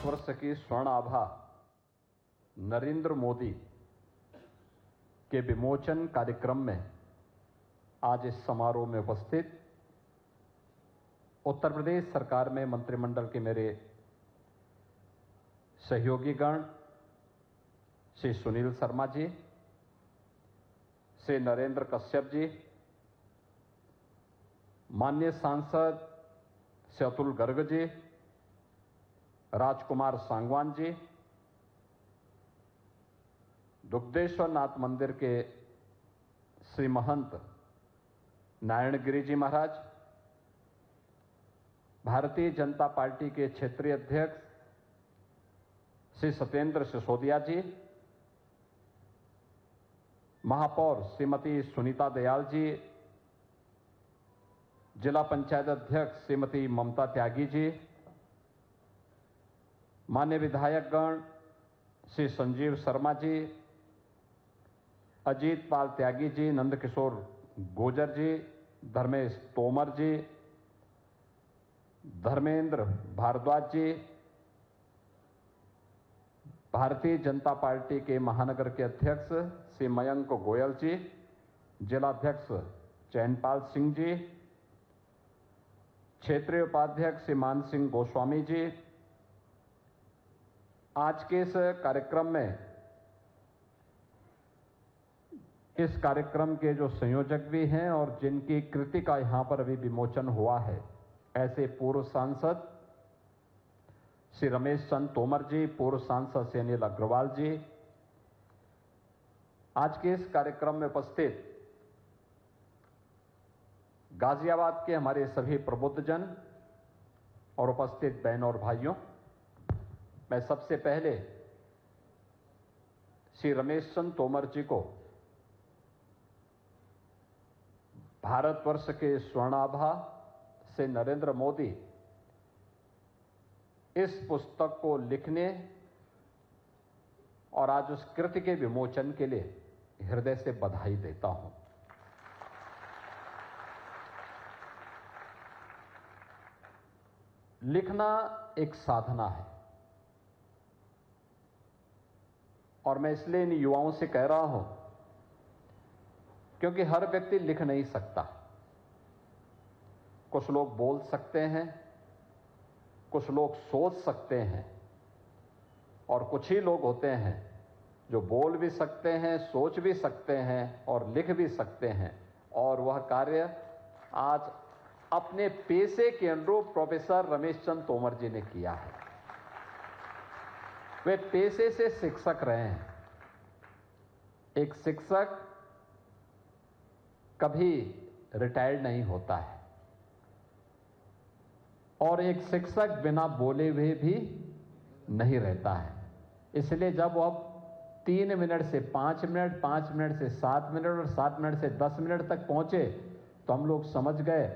वर्ष की स्वर्ण आभा नरेंद्र मोदी के विमोचन कार्यक्रम में आज इस समारोह में उपस्थित उत्तर प्रदेश सरकार में मंत्रिमंडल के मेरे सहयोगीगण श्री सुनील शर्मा जी, श्री नरेंद्र कश्यप जी, माननीय सांसद श्री अतुल गर्ग जी, राजकुमार सांगवान जी, दुग्धेश्वर नाथ मंदिर के श्री महंत नारायणगिरी जी महाराज, भारतीय जनता पार्टी के क्षेत्रीय अध्यक्ष श्री सत्येंद्र सिसोदिया जी, महापौर श्रीमती सुनीता दयाल जी, जिला पंचायत अध्यक्ष श्रीमती ममता त्यागी जी, मान्य विधायकगण श्री संजीव शर्मा जी, अजीत पाल त्यागी जी, नंदकिशोर गोजर जी, धर्मेश तोमर जी, धर्मेंद्र भारद्वाज जी, भारतीय जनता पार्टी के महानगर के अध्यक्ष श्री मयंक गोयल जी, जिलाध्यक्ष चैनपाल सिंह जी, क्षेत्रीय उपाध्यक्ष श्री मान सिंह गोस्वामी जी, आज के इस कार्यक्रम के जो संयोजक भी हैं और जिनकी कृति का यहां पर अभी विमोचन हुआ है, ऐसे पूर्व सांसद श्री रमेश चंद तोमर जी, पूर्व सांसद श्री अनिल अग्रवाल जी, आज के इस कार्यक्रम में उपस्थित गाजियाबाद के हमारे सभी प्रबुद्धजन और उपस्थित बहनों और भाइयों, मैं सबसे पहले श्री रमेश चंद तोमर जी को भारतवर्ष के स्वर्णाभा से नरेंद्र मोदी इस पुस्तक को लिखने और आज उस कृति के विमोचन के लिए हृदय से बधाई देता हूं। लिखना एक साधना है और मैं इसलिए इन युवाओं से कह रहा हूं क्योंकि हर व्यक्ति लिख नहीं सकता। कुछ लोग बोल सकते हैं, कुछ लोग सोच सकते हैं और कुछ ही लोग होते हैं जो बोल भी सकते हैं, सोच भी सकते हैं और लिख भी सकते हैं। और वह कार्य आज अपने पेशे के अनुरूप प्रोफेसर रमेश चंद तोमर जी ने किया है। वे पेशे से शिक्षक रहे हैं। एक शिक्षक कभी रिटायर्ड नहीं होता है और एक शिक्षक बिना बोले हुए भी नहीं रहता है। इसलिए जब वो 3 मिनट से 5 मिनट, 5 मिनट से 7 मिनट और 7 मिनट से 10 मिनट तक पहुंचे तो हम लोग समझ गए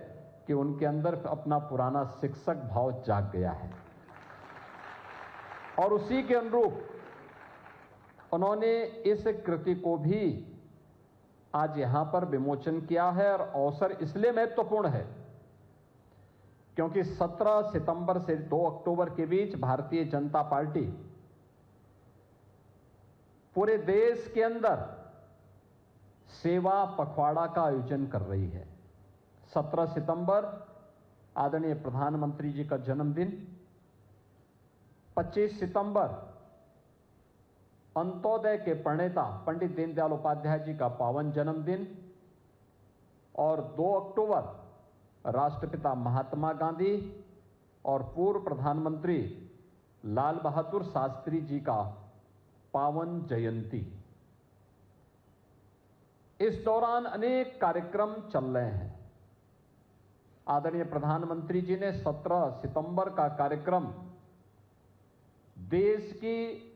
कि उनके अंदर अपना पुराना शिक्षक भाव जाग गया है और उसी के अनुरूप उन्होंने इस कृति को भी आज यहां पर विमोचन किया है। और अवसर इसलिए महत्वपूर्ण है क्योंकि 17 सितंबर से 2 अक्टूबर के बीच भारतीय जनता पार्टी पूरे देश के अंदर सेवा पखवाड़ा का आयोजन कर रही है। 17 सितंबर आदरणीय प्रधानमंत्री जी का जन्मदिन, 25 सितंबर अंत्योदय के प्रणेता पंडित दीनदयाल उपाध्याय जी का पावन जन्मदिन और 2 अक्टूबर राष्ट्रपिता महात्मा गांधी और पूर्व प्रधानमंत्री लाल बहादुर शास्त्री जी का पावन जयंती। इस दौरान अनेक कार्यक्रम चल रहे हैं। आदरणीय प्रधानमंत्री जी ने 17 सितंबर का कार्यक्रम देश की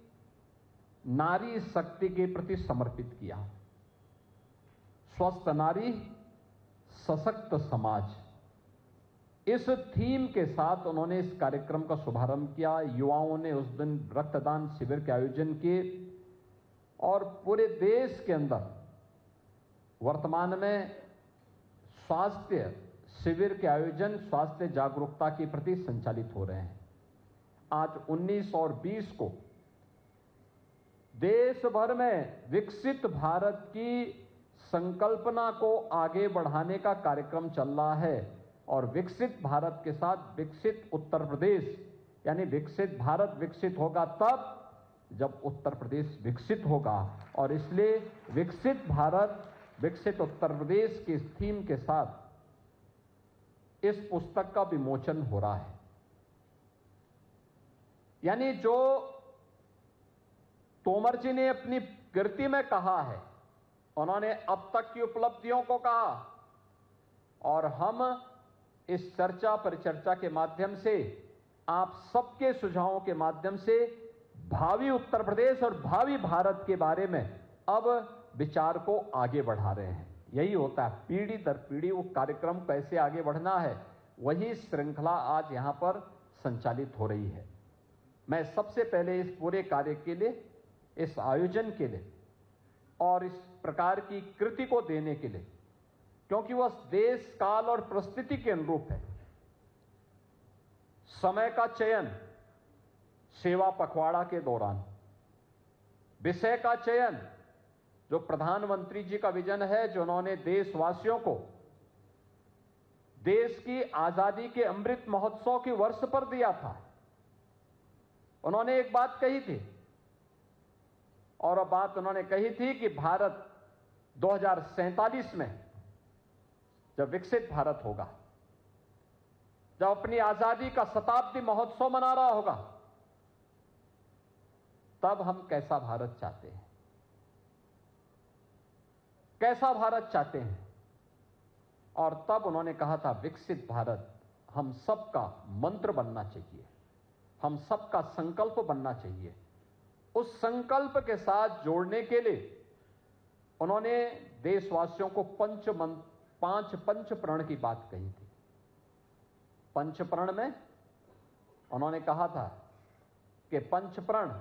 नारी शक्ति के प्रति समर्पित किया। स्वस्थ नारी सशक्त समाज, इस थीम के साथ उन्होंने इस कार्यक्रम का शुभारंभ किया। युवाओं ने उस दिन रक्तदान शिविर के आयोजन किए और पूरे देश के अंदर वर्तमान में स्वास्थ्य शिविर के आयोजन स्वास्थ्य जागरूकता के प्रति संचालित हो रहे हैं। आज 19 और 20 को देश भर में विकसित भारत की संकल्पना को आगे बढ़ाने का कार्यक्रम चल रहा है और विकसित भारत के साथ विकसित उत्तर प्रदेश, यानी विकसित भारत विकसित होगा तब जब उत्तर प्रदेश विकसित होगा। और इसलिए विकसित भारत विकसित उत्तर प्रदेश की थीम के साथ इस पुस्तक का विमोचन हो रहा है। यानी जो तोमर जी ने अपनी कृति में कहा है, उन्होंने अब तक की उपलब्धियों को कहा और हम इस चर्चा परिचर्चा के माध्यम से, आप सबके सुझावों के माध्यम से भावी उत्तर प्रदेश और भावी भारत के बारे में अब विचार को आगे बढ़ा रहे हैं। यही होता है, पीढ़ी दर पीढ़ी वो कार्यक्रम कैसे आगे बढ़ना है, वही श्रृंखला आज यहां पर संचालित हो रही है। मैं सबसे पहले इस पूरे कार्य के लिए, इस आयोजन के लिए और इस प्रकार की कृति को देने के लिए, क्योंकि वह देश काल और परिस्थिति के अनुरूप है, समय का चयन सेवा पखवाड़ा के दौरान, विषय का चयन जो प्रधानमंत्री जी का विजन है, जो उन्होंने देशवासियों को देश की आजादी के अमृत महोत्सव के वर्ष पर दिया था। उन्होंने एक बात कही थी और वह बात उन्होंने कही थी कि भारत 2047 में जब विकसित भारत होगा, जब अपनी आजादी का शताब्दी महोत्सव मना रहा होगा, तब हम कैसा भारत चाहते हैं, कैसा भारत चाहते हैं। और तब उन्होंने कहा था विकसित भारत हम सबका मंत्र बनना चाहिए, हम सबका संकल्प बनना चाहिए। उस संकल्प के साथ जोड़ने के लिए उन्होंने देशवासियों को 5 पंचप्रण की बात कही थी। पंचप्रण में उन्होंने कहा था कि पंचप्रण,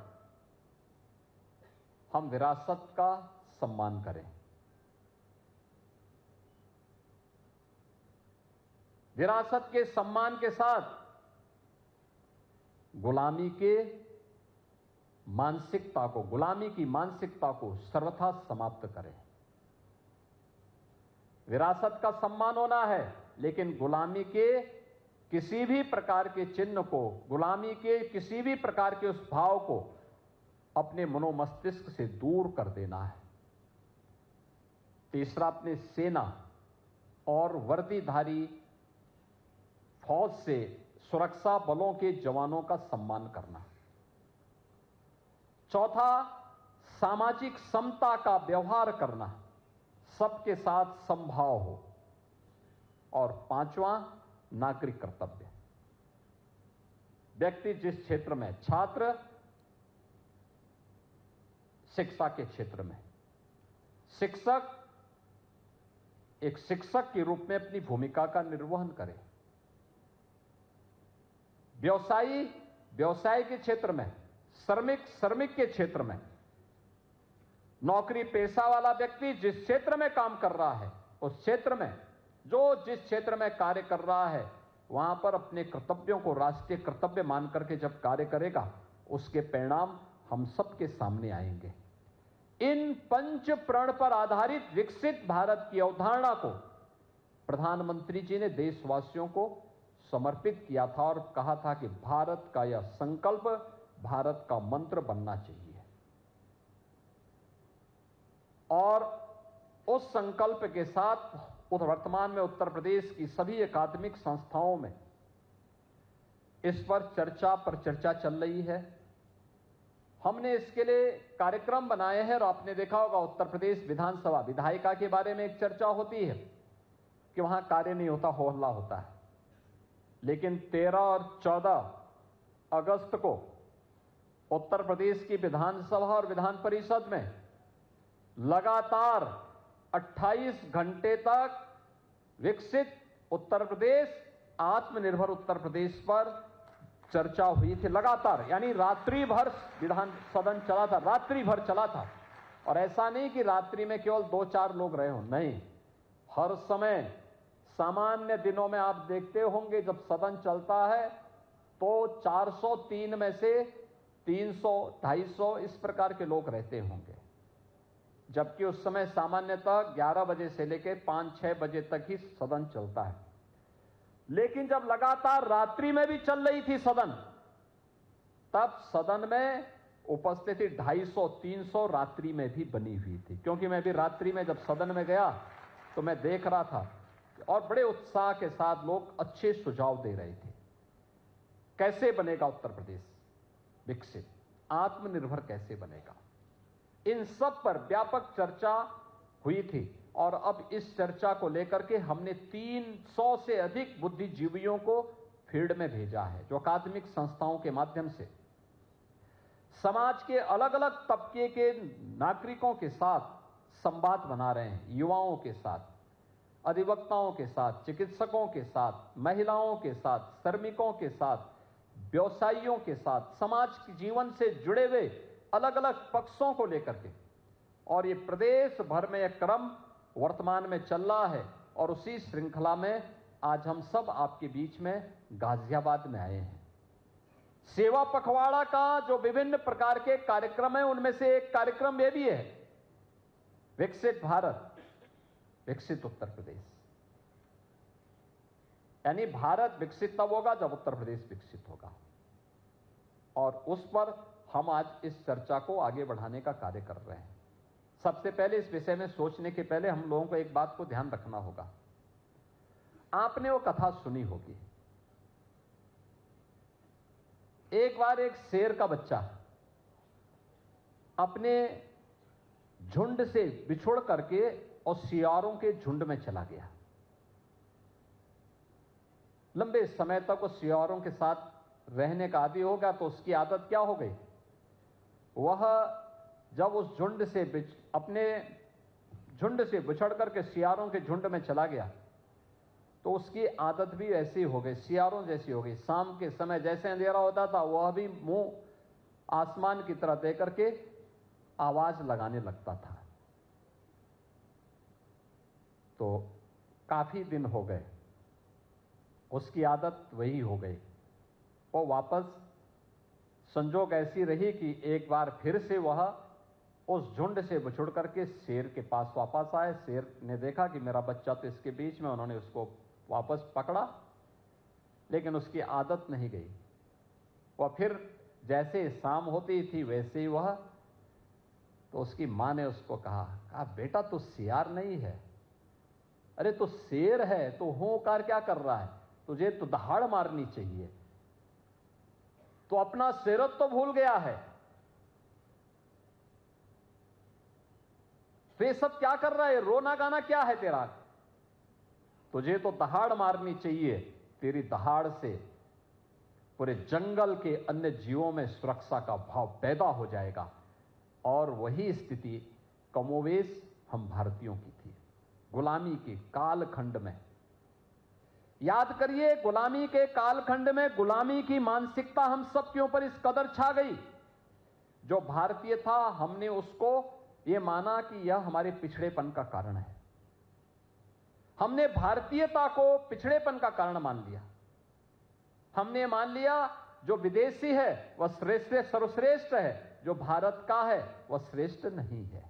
हम विरासत का सम्मान करें, विरासत के सम्मान के साथ गुलामी के मानसिकता को, गुलामी की मानसिकता को सर्वथा समाप्त करें। विरासत का सम्मान होना है, लेकिन गुलामी के किसी भी प्रकार के चिन्ह को, गुलामी के किसी भी प्रकार के उस भाव को अपने मनोमस्तिष्क से दूर कर देना है। तीसरा, अपने सेना और वर्दीधारी फौज से सुरक्षा बलों के जवानों का सम्मान करना। चौथा, सामाजिक समता का व्यवहार करना, सबके साथ समभाव हो। और पांचवां, नागरिक कर्तव्य। व्यक्ति जिस क्षेत्र में, छात्र शिक्षा के क्षेत्र में, शिक्षक एक शिक्षक के रूप में अपनी भूमिका का निर्वहन करे। व्यवसायी व्यवसाय के क्षेत्र में, श्रमिक के क्षेत्र में, नौकरी पेशा वाला व्यक्ति जिस क्षेत्र में काम कर रहा है, उस क्षेत्र में, जो जिस क्षेत्र में कार्य कर रहा है, वहां पर अपने कर्तव्यों को राष्ट्रीय कर्तव्य मान करके जब कार्य करेगा, उसके परिणाम हम सबके सामने आएंगे। इन पंच प्रण पर आधारित विकसित भारत की अवधारणा को प्रधानमंत्री जी ने देशवासियों को समर्पित किया था और कहा था कि भारत का यह संकल्प भारत का मंत्र बनना चाहिए। और उस संकल्प के साथ वर्तमान में उत्तर प्रदेश की सभी अकादमिक संस्थाओं में इस पर चर्चा चल रही है। हमने इसके लिए कार्यक्रम बनाए हैं और आपने देखा होगा उत्तर प्रदेश विधानसभा विधायिका के बारे में एक चर्चा होती है कि वहां कार्य नहीं होता, हो हल्ला होता है। लेकिन 13 और 14 अगस्त को उत्तर प्रदेश की विधानसभा और विधान परिषद में लगातार 28 घंटे तक विकसित उत्तर प्रदेश, आत्मनिर्भर उत्तर प्रदेश पर चर्चा हुई थी लगातार। यानी रात्रि भर विधान सदन चला था, रात्रि भर चला था। और ऐसा नहीं कि रात्रि में केवल 2-4 लोग रहे हो, नहीं, हर समय सामान्य दिनों में आप देखते होंगे जब सदन चलता है तो 403 में से 300, 250 इस प्रकार के लोग रहते होंगे, जबकि उस समय सामान्यतः 11 बजे से लेकर 5-6 बजे तक ही सदन चलता है। लेकिन जब लगातार रात्रि में भी चल रही थी सदन, तब सदन में उपस्थिति 250-300 रात्रि में भी बनी हुई थी। क्योंकि मैं भी रात्रि में जब सदन में गया तो मैं देख रहा था और बड़े उत्साह के साथ लोग अच्छे सुझाव दे रहे थे। कैसे बनेगा उत्तर प्रदेश विकसित, आत्मनिर्भर कैसे बनेगा, इन सब पर व्यापक चर्चा हुई थी। और अब इस चर्चा को लेकर के हमने 300 से अधिक बुद्धिजीवियों को फील्ड में भेजा है, जो अकादमिक संस्थाओं के माध्यम से समाज के अलग अलग तबके के नागरिकों के साथ संवाद बना रहे हैं, युवाओं के साथ, अधिवक्ताओं के साथ, चिकित्सकों के साथ, महिलाओं के साथ, श्रमिकों के साथ, व्यवसायियों के साथ, समाज के जीवन से जुड़े हुए अलग अलग पक्षों को लेकर के। और ये प्रदेश भर में एक क्रम वर्तमान में चल रहा है और उसी श्रृंखला में आज हम सब आपके बीच में गाजियाबाद में आए हैं। सेवा पखवाड़ा का जो विभिन्न प्रकार के कार्यक्रम है, उनमें से एक कार्यक्रम यह भी है, विकसित भारत विकसित उत्तर प्रदेश। यानी भारत विकसित तब होगा जब उत्तर प्रदेश विकसित होगा। और उस पर हम आज इस चर्चा को आगे बढ़ाने का कार्य कर रहे हैं। सबसे पहले इस विषय में सोचने के पहले हम लोगों को एक बात को ध्यान रखना होगा। आपने वो कथा सुनी होगी, एक बार एक शेर का बच्चा अपने झुंड से बिछुड़ करके और सियारों के झुंड में चला गया। लंबे समय तक वो सियारों के साथ रहने का आदी होगा तो उसकी आदत क्या हो गई, वह जब उस झुंड से अपने झुंड से बिछड़ करके सियारों के झुंड में चला गया तो उसकी आदत भी ऐसी हो गई, सियारों जैसी हो गई। शाम के समय जैसे अंधेरा होता था वह भी मुंह आसमान की तरफ दे करके आवाज लगाने लगता था। तो काफी दिन हो गए, उसकी आदत वही हो गई। वो वापस संजोग ऐसी रही कि एक बार फिर से वह उस झुंड से बिछुड़ करके शेर के पास वापस आए। शेर ने देखा कि मेरा बच्चा तो इसके बीच में, उन्होंने उसको वापस पकड़ा, लेकिन उसकी आदत नहीं गई। वह फिर जैसे शाम होती थी वैसे ही वह, तो उसकी मां ने उसको कहा बेटा तू सियार नहीं है, अरे तू शेर है, तो होकार क्या कर रहा है, तुझे तो दहाड़ मारनी चाहिए, तो अपना शेरत तो भूल गया है, तो ये सब क्या कर रहा है, रोना गाना क्या है तेरा, तुझे तो दहाड़ मारनी चाहिए। तेरी दहाड़ से पूरे जंगल के अन्य जीवों में सुरक्षा का भाव पैदा हो जाएगा। और वही स्थिति कमोवेश हम भारतीयों की थी गुलामी के कालखंड में। याद करिए, गुलामी के कालखंड में गुलामी की मानसिकता हम सब के ऊपर इस कदर छा गई। जो भारतीय था हमने उसको ये माना कि यह हमारे पिछड़ेपन का कारण है। हमने भारतीयता को पिछड़ेपन का कारण मान लिया। हमने मान लिया जो विदेशी है वह श्रेष्ठ सर्वश्रेष्ठ है, जो भारत का है वह श्रेष्ठ नहीं है।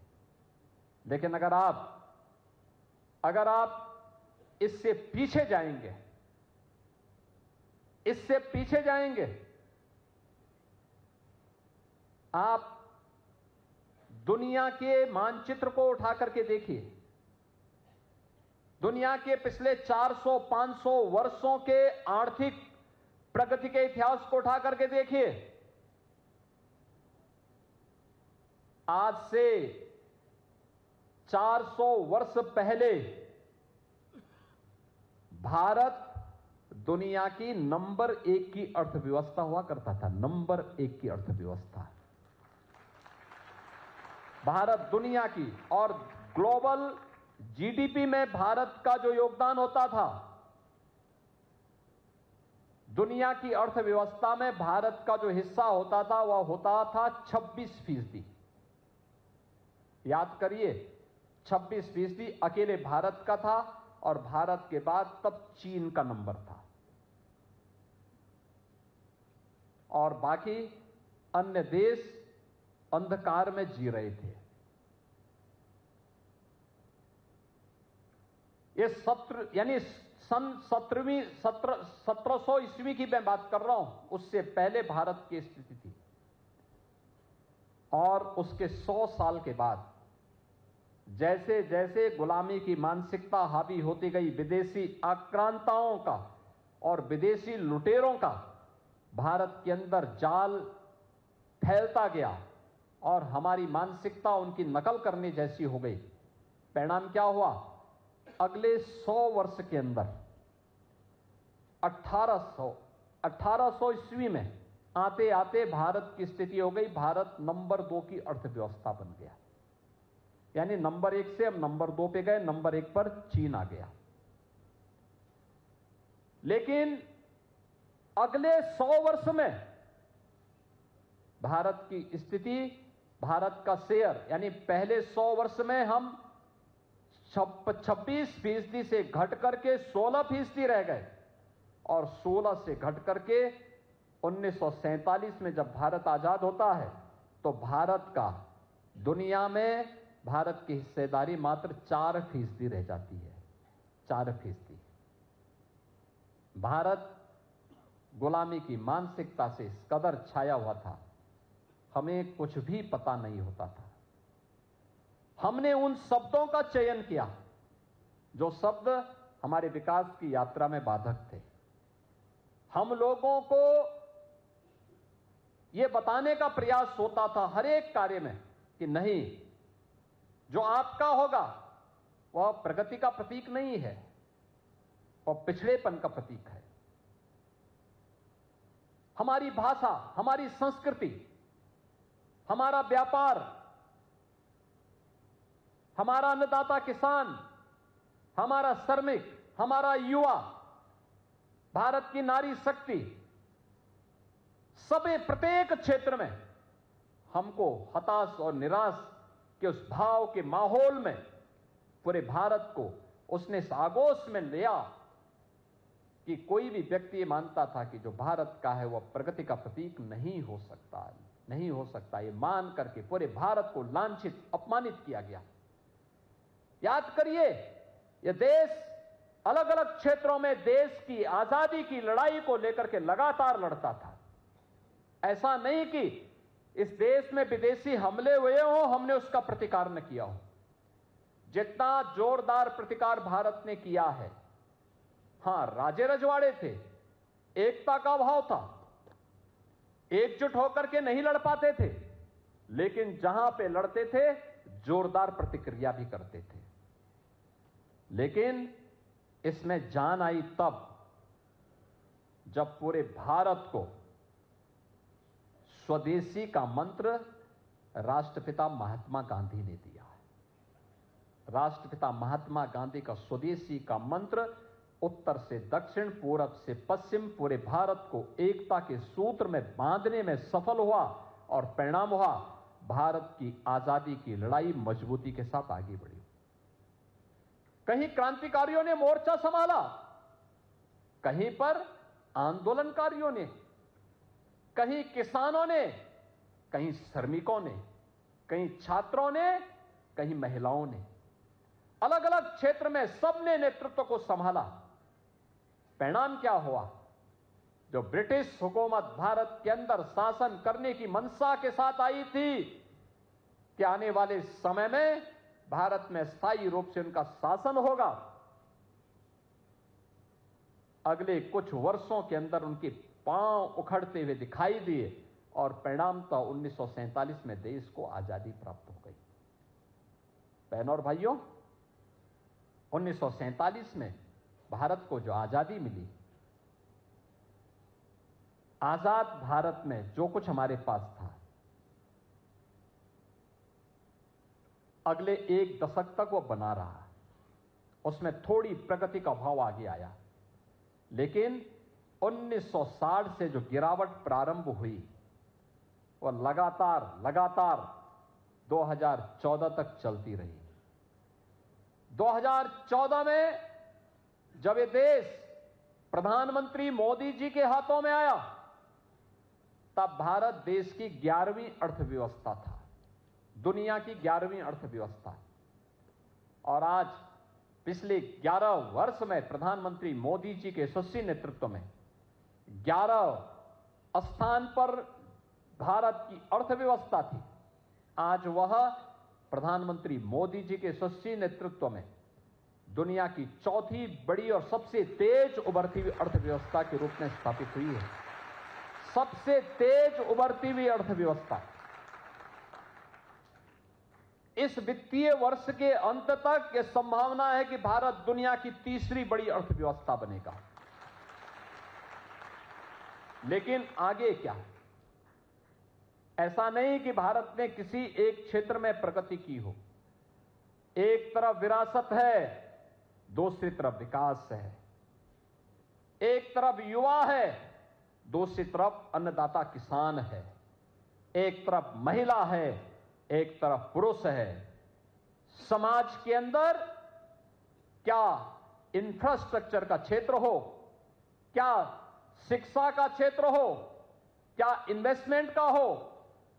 लेकिन अगर आप इससे पीछे जाएंगे, आप दुनिया के मानचित्र को उठा करके देखिए, दुनिया के पिछले 400-500 वर्षों के आर्थिक प्रगति के इतिहास को उठा करके देखिए। आज से 400 वर्ष पहले भारत दुनिया की नंबर 1 की अर्थव्यवस्था हुआ करता था। नंबर 1 की अर्थव्यवस्था भारत दुनिया की, और ग्लोबल जीडीपी में भारत का जो योगदान होता था, दुनिया की अर्थव्यवस्था में भारत का जो हिस्सा होता था वह होता था 26%। याद करिए, 26% अकेले भारत का था, और भारत के बाद तब चीन का नंबर था। और बाकी अन्य देश अंधकार में जी रहे थे। ये सत्र यानी सन 1700 ईस्वी की मैं बात कर रहा हूं, उससे पहले भारत की स्थिति थी। और उसके 100 साल के बाद जैसे जैसे गुलामी की मानसिकता हावी होती गई, विदेशी आक्रांताओं का और विदेशी लुटेरों का भारत के अंदर जाल फैलता गया और हमारी मानसिकता उनकी नकल करने जैसी हो गई। परिणाम क्या हुआ? अगले 100 वर्ष के अंदर 1800 ईस्वी में आते आते भारत की स्थिति हो गई, भारत नंबर 2 की अर्थव्यवस्था बन गया। यानी नंबर 1 से हम नंबर 2 पे गए, नंबर 1 पर चीन आ गया। लेकिन अगले 100 वर्ष में भारत की स्थिति, भारत का शेयर, यानी पहले 100 वर्ष में हम 26% से घट करके 16% रह गए और 16 से घट करके 1947 में जब भारत आजाद होता है तो भारत का दुनिया में भारत की हिस्सेदारी मात्र 4% रह जाती है। 4%। भारत गुलामी की मानसिकता से इस कदर छाया हुआ था, हमें कुछ भी पता नहीं होता था। हमने उन शब्दों का चयन किया जो शब्द हमारे विकास की यात्रा में बाधक थे। हम लोगों को यह बताने का प्रयास होता था हर एक कार्य में कि नहीं, जो आपका होगा वह प्रगति का प्रतीक नहीं है, वह पिछड़ेपन का प्रतीक है। हमारी भाषा, हमारी संस्कृति, हमारा व्यापार, हमारा अन्नदाता किसान, हमारा श्रमिक, हमारा युवा, भारत की नारी शक्ति, सभी प्रत्येक क्षेत्र में हमको हताश और निराश के उस भाव के माहौल में पूरे भारत को उसने इस आगोश में लिया कि कोई भी व्यक्ति मानता था कि जो भारत का है वह प्रगति का प्रतीक नहीं हो सकता, नहीं हो सकता। ये मान करके पूरे भारत को लांछित, अपमानित किया गया। याद करिए, यह देश अलग अलग क्षेत्रों में देश की आजादी की लड़ाई को लेकर के लगातार लड़ता था। ऐसा नहीं कि इस देश में विदेशी हमले हुए हो, हमने उसका प्रतिकार न किया हो। जितना जोरदार प्रतिकार भारत ने किया है, हां, राजे रजवाड़े थे, एकता का अभाव था, एकजुट होकर के नहीं लड़ पाते थे, लेकिन जहां पे लड़ते थे जोरदार प्रतिक्रिया भी करते थे। लेकिन इसमें जान आई तब जब पूरे भारत को स्वदेशी का मंत्र राष्ट्रपिता महात्मा गांधी ने दिया है। राष्ट्रपिता महात्मा गांधी का स्वदेशी का मंत्र उत्तर से दक्षिण, पूरब से पश्चिम पूरे भारत को एकता के सूत्र में बांधने में सफल हुआ और परिणाम हुआ, भारत की आजादी की लड़ाई मजबूती के साथ आगे बढ़ी। कहीं क्रांतिकारियों ने मोर्चा संभाला, कहीं पर आंदोलनकारियों ने, कहीं किसानों ने, कहीं श्रमिकों ने, कहीं छात्रों ने, कहीं महिलाओं ने, अलग अलग क्षेत्र में सबने नेतृत्व को संभाला। परिणाम क्या हुआ? जो ब्रिटिश हुकूमत भारत के अंदर शासन करने की मंशा के साथ आई थी कि आने वाले समय में भारत में स्थायी रूप से उनका शासन होगा, अगले कुछ वर्षों के अंदर उनके पांव उखड़ते हुए दिखाई दिए और परिणामतः 1947 में देश को आजादी प्राप्त हो गई। बहनों और भाइयों, 1947 में भारत को जो आजादी मिली, आजाद भारत में जो कुछ हमारे पास था, अगले 1 दशक तक वो बना रहा। उसमें थोड़ी प्रगति का भाव आगे आया, लेकिन 1960 से जो गिरावट प्रारंभ हुई वह लगातार 2014 तक चलती रही। 2014 में जब ये देश प्रधानमंत्री मोदी जी के हाथों में आया, तब भारत देश की 11वीं अर्थव्यवस्था था, दुनिया की 11वीं अर्थव्यवस्था। और आज पिछले 11 वर्ष में प्रधानमंत्री मोदी जी के यशस्वी नेतृत्व में 11 स्थान पर भारत की अर्थव्यवस्था थी। आज वह प्रधानमंत्री मोदी जी के यशस्वी नेतृत्व में दुनिया की चौथी बड़ी और सबसे तेज उभरती हुई अर्थव्यवस्था के रूप में स्थापित हुई है। सबसे तेज उभरती हुई अर्थव्यवस्था। इस वित्तीय वर्ष के अंत तक यह संभावना है कि भारत दुनिया की तीसरी बड़ी अर्थव्यवस्था बनेगा। लेकिन आगे क्या? ऐसा नहीं कि भारत ने किसी एक क्षेत्र में प्रगति की हो। एक तरफ विरासत है, दूसरी तरफ विकास है। एक तरफ युवा है, दूसरी तरफ अन्नदाता किसान है। एक तरफ महिला है, एक तरफ पुरुष है। समाज के अंदर क्या इंफ्रास्ट्रक्चर का क्षेत्र हो, क्या शिक्षा का क्षेत्र हो, क्या इन्वेस्टमेंट का हो,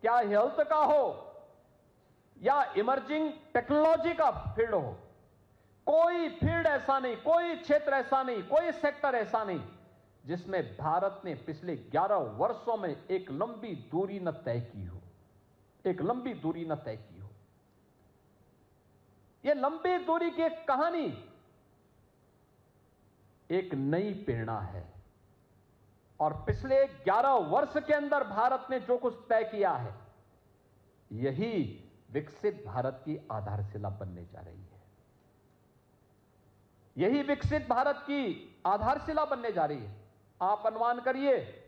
क्या हेल्थ का हो, या इमर्जिंग टेक्नोलॉजी का फील्ड हो, कोई फील्ड ऐसा नहीं, कोई क्षेत्र ऐसा नहीं, कोई सेक्टर ऐसा नहीं जिसमें भारत ने पिछले 11 वर्षों में एक लंबी दूरी न तय की हो। एक लंबी दूरी न तय की हो। यह लंबी दूरी की एक कहानी, एक नई प्रेरणा है। और पिछले 11 वर्ष के अंदर भारत ने जो कुछ तय किया है, यही विकसित भारत की आधारशिला बनने जा रही है। यही विकसित भारत की आधारशिला बनने जा रही है। आप अनुमान करिए,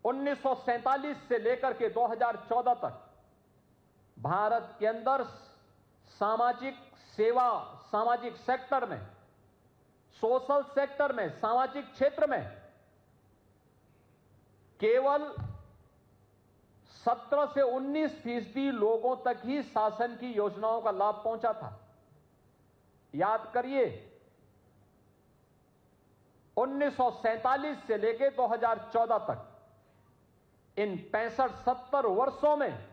1947 से लेकर के 2014 तक भारत के अंदर सामाजिक सेवा, सामाजिक सेक्टर में, सोशल सेक्टर में, सामाजिक क्षेत्र में केवल 17 से 19% लोगों तक ही शासन की योजनाओं का लाभ पहुंचा था। याद करिए, 1947 से लेकर 2014 तक इन 65-70 वर्षों में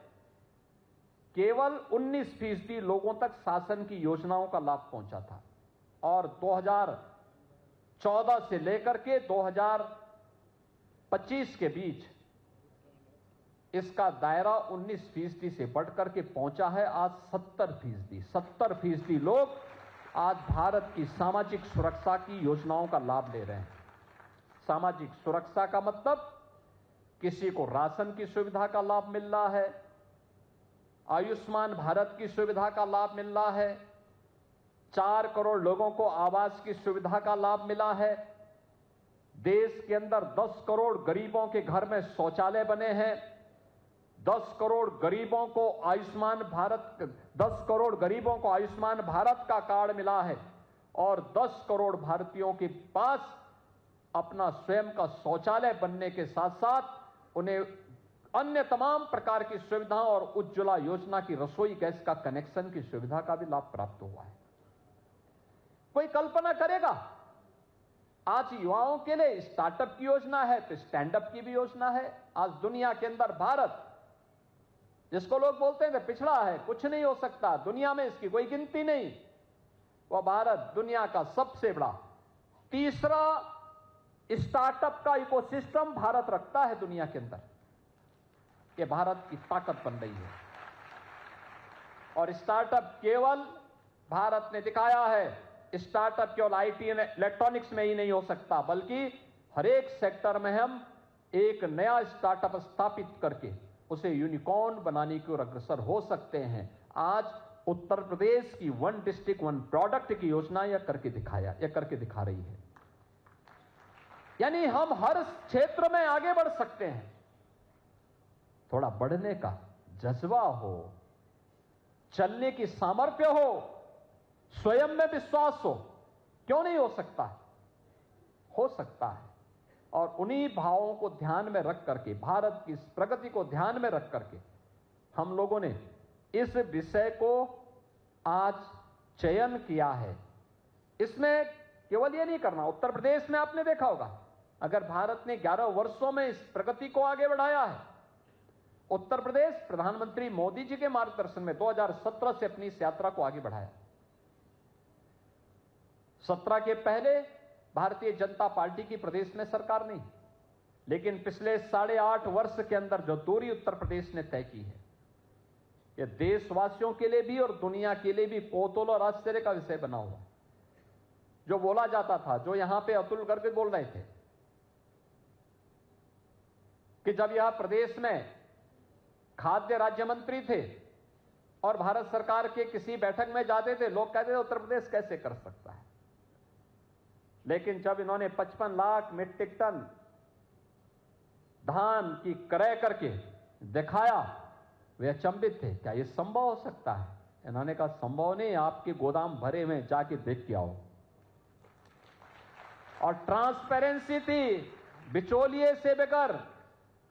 केवल 19% लोगों तक शासन की योजनाओं का लाभ पहुंचा था। और 2014 से लेकर के 2025 के बीच इसका दायरा 19% से बढ़कर के पहुंचा है आज 70%। 70% लोग आज भारत की सामाजिक सुरक्षा की योजनाओं का लाभ ले रहे हैं। सामाजिक सुरक्षा का मतलब किसी को राशन की सुविधा का लाभ मिल रहा है, आयुष्मान भारत की सुविधा का लाभ मिल रहा है, 4 करोड़ लोगों को आवास की सुविधा का लाभ मिला है, देश के अंदर 10 करोड़ गरीबों के घर में शौचालय बने हैं, 10 करोड़ गरीबों को आयुष्मान भारत का कार्ड मिला है, और 10 करोड़ भारतीयों के पास अपना स्वयं का शौचालय बनने के साथ साथ उन्हें अन्य तमाम प्रकार की सुविधाओं और उज्ज्वला योजना की रसोई गैस का कनेक्शन की सुविधा का भी लाभ प्राप्त हुआ है। कोई कल्पना करेगा? आज युवाओं के लिए स्टार्टअप की योजना है तो स्टैंडअप की भी योजना है। आज दुनिया के अंदर भारत, जिसको लोग बोलते हैं कि पिछड़ा है, कुछ नहीं हो सकता, दुनिया में इसकी कोई गिनती नहीं, वह भारत दुनिया का सबसे बड़ा तीसरा स्टार्टअप का इकोसिस्टम भारत रखता है दुनिया के अंदर। यह भारत की ताकत बन रही है। और स्टार्टअप केवल भारत ने दिखाया है, स्टार्टअप केवल आईटी और इलेक्ट्रॉनिक्स में ही नहीं हो सकता, बल्कि हर एक सेक्टर में हम एक नया स्टार्टअप स्थापित करके उसे यूनिकॉर्न बनाने की ओर अग्रसर हो सकते हैं। आज उत्तर प्रदेश की 1 डिस्ट्रिक्ट 1 प्रोडक्ट की योजना यह करके दिखा रही है। यानी हम हर क्षेत्र में आगे बढ़ सकते हैं। थोड़ा बढ़ने का जज्बा हो, चलने की सामर्थ्य हो, स्वयं में विश्वास हो, क्यों नहीं हो सकता है? हो सकता है। और उन्हीं भावों को ध्यान में रख करके, भारत की प्रगति को ध्यान में रख करके हम लोगों ने इस विषय को आज चयन किया है। इसमें केवल ये नहीं करना, उत्तर प्रदेश में आपने देखा होगा, अगर भारत ने 11 वर्षों में इस प्रगति को आगे बढ़ाया है, उत्तर प्रदेश प्रधानमंत्री मोदी जी के मार्गदर्शन में 2017 से अपनी इस यात्रा को आगे बढ़ाया। 17 के पहले भारतीय जनता पार्टी की प्रदेश में सरकार नहीं, लेकिन पिछले 8.5 वर्ष के अंदर जो दूरी उत्तर प्रदेश ने तय की है, यह देशवासियों के लिए भी और दुनिया के लिए भी कौतूहल और आश्चर्य का विषय बना हुआ। जो बोला जाता था, जो यहां पे अतुल गर्ग भी बोल रहे थे कि जब यह प्रदेश में खाद्य राज्य मंत्री थे और भारत सरकार के किसी बैठक में जाते थे, लोग कहते थे उत्तर प्रदेश कैसे कर सकता है। लेकिन जब इन्होंने 55 लाख मीट्रिक टन धान की क्रय करके दिखाया, वे अचंभित थे, क्या यह संभव हो सकता है? इन्होंने कहा संभव नहीं, आपके गोदाम भरे हुए, जाके देख के आओ। और ट्रांसपेरेंसी थी, बिचौलिए से बगैर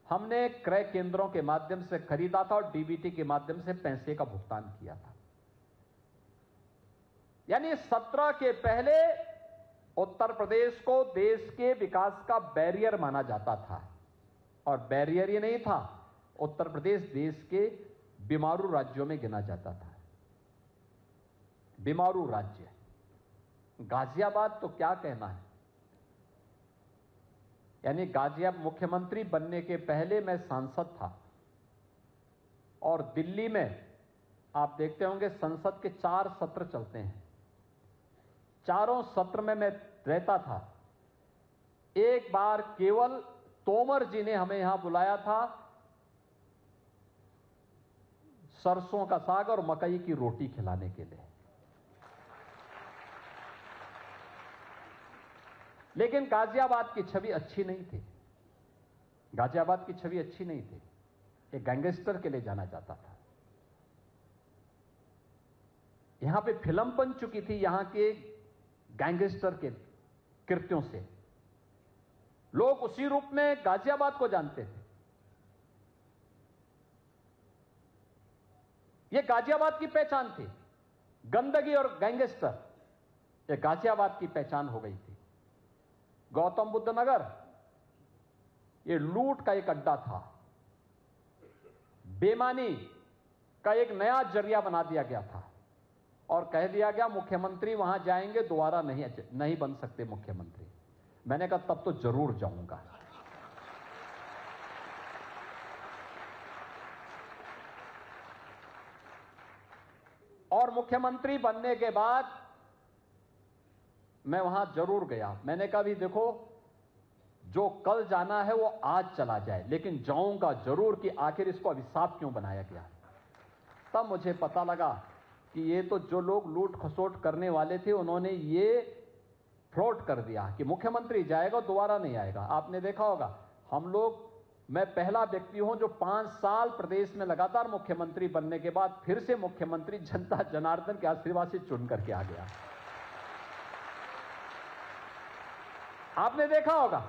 हमने क्रय केंद्रों के माध्यम से खरीदा था और डीबीटी के माध्यम से पैसे का भुगतान किया था। यानी 17 के पहले उत्तर प्रदेश को देश के विकास का बैरियर माना जाता था, और बैरियर ही नहीं था, उत्तर प्रदेश देश के बीमारू राज्यों में गिना जाता था। बीमारू राज्य, गाजियाबाद तो क्या कहना है। यानी गाजियाबाद, मुख्यमंत्री बनने के पहले मैं सांसद था, और दिल्ली में आप देखते होंगे संसद के 4 सत्र चलते हैं, चारों सत्र में मैं रहता था। एक बार केवल तोमर जी ने हमें यहां बुलाया था सरसों का साग और मकई की रोटी खिलाने के लिए। लेकिन गाजियाबाद की छवि अच्छी नहीं थी, गाजियाबाद की छवि अच्छी नहीं थी, एक गैंगस्टर के लिए जाना जाता था। यहां पे फिल्म बन चुकी थी यहां के गैंगस्टर के कृत्यों से, लोग उसी रूप में गाजियाबाद को जानते थे। यह गाजियाबाद की पहचान थी, गंदगी और गैंगस्टर, यह गाजियाबाद की पहचान हो गई थी। गौतम बुद्ध नगर ये लूट का एक अड्डा था, बेईमानी का एक नया जरिया बना दिया गया था, और कह दिया गया मुख्यमंत्री वहां जाएंगे दोबारा नहीं बन सकते मुख्यमंत्री। मैंने कहा तब तो जरूर जाऊंगा। और मुख्यमंत्री बनने के बाद मैं वहां जरूर गया। मैंने कहा भी देखो, जो कल जाना है वो आज चला जाए, लेकिन जाऊंगा जरूर कि आखिर इसको अभिशाप क्यों बनाया गया। तब मुझे पता लगा कि ये तो जो लोग लूट खसोट करने वाले थे, उन्होंने ये फ्रॉड कर दिया कि मुख्यमंत्री जाएगा दोबारा नहीं आएगा। आपने देखा होगा, हम लोग, मैं पहला व्यक्ति हूं जो 5 साल प्रदेश में लगातार मुख्यमंत्री बनने के बाद फिर से मुख्यमंत्री जनता जनार्दन के आशीर्वाद से चुन करके आ गया। आपने देखा होगा,